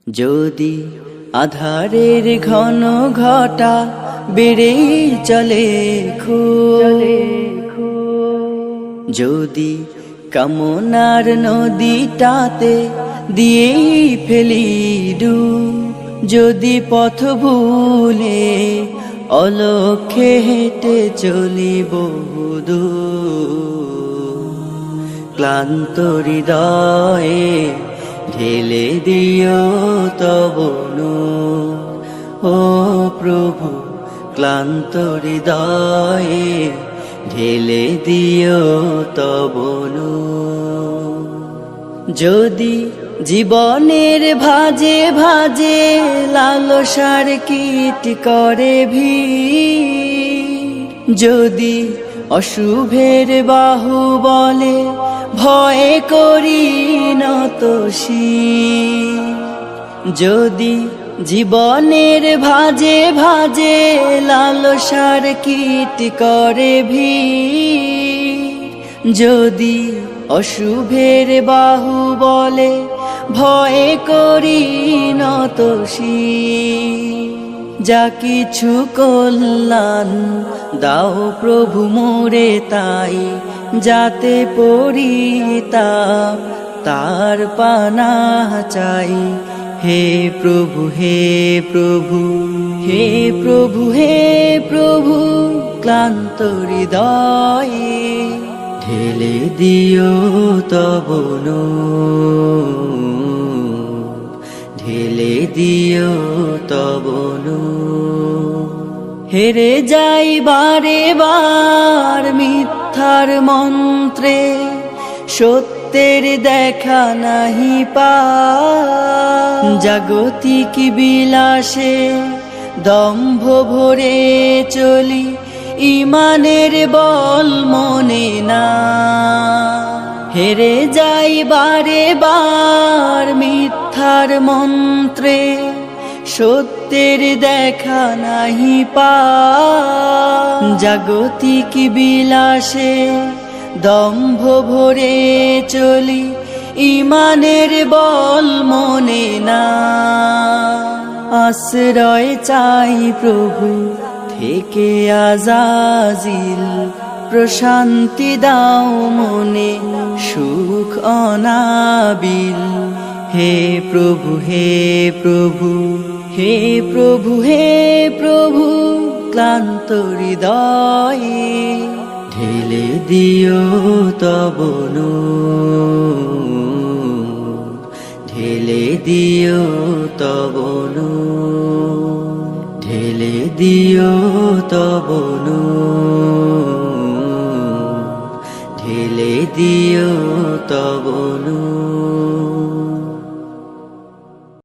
যদি আধারের ঘন ঘটা বেড়ে চলে যদি কামনার নদীটাতে দিয়ে ফেলি ডুব, যদি পথ ভুলে অলক্ষ্যে হেঁটে চলি বহুদূর, ক্লান্ত হৃদয়ে ঢেলে দিও তব নূর। ও প্রভু, ক্লান্ত হৃদয়ে ঢেলে দিও তব নূর। যদি জীবনের ভাজে ভাজে লালসার কীট করে ভিড়, যদি অশুভের বাহু বলে ভয় করি নত শির, যদি জীবনের ভাজে ভাজে লালসার কীট করে ভিড়, যদি অশুভের বাহু বলে ভয় করি নত শির, যা কিছু কল্যাণ দাও প্রভু মোরে তাই, যাতে পরিতাপ তার পানা চাই। হে প্রভু, হে প্রভু, হে প্রভু, হে প্রভু, ক্লান্ত হৃদয়ে ঢেলে দিও তব নূর, ঢেলে দিও তব নূর। হেরে যাই বারে বার মিথ্যার মন্ত্রে, সত্যের দেখা নাহি পাই, জাগতিক বিলাসে দম্ভ ভরে চলি, ইমানের বল মনে না। হেরে যাই বারে বার মিথ্যার মন্ত্রে, সত্যের দেখা নাহি পাই, জাগতিক বিলাসে দম্ভ ভরে চলি, ইমানের বল মনে না। আশ্রয় চাই প্রভু থেকে আজাজিল, প্রশান্তি দাও মনে সুখ অনাবিল। হে প্রভু, হে প্রভু, হে প্রভু, হে প্রভু, ক্লান্ত হৃদয়ে ঢেলে দিও তব নূর, ঢেলে দিও তব নূর, ঢেলে দিও তব নূর, ঢেলে দিও তব নূর।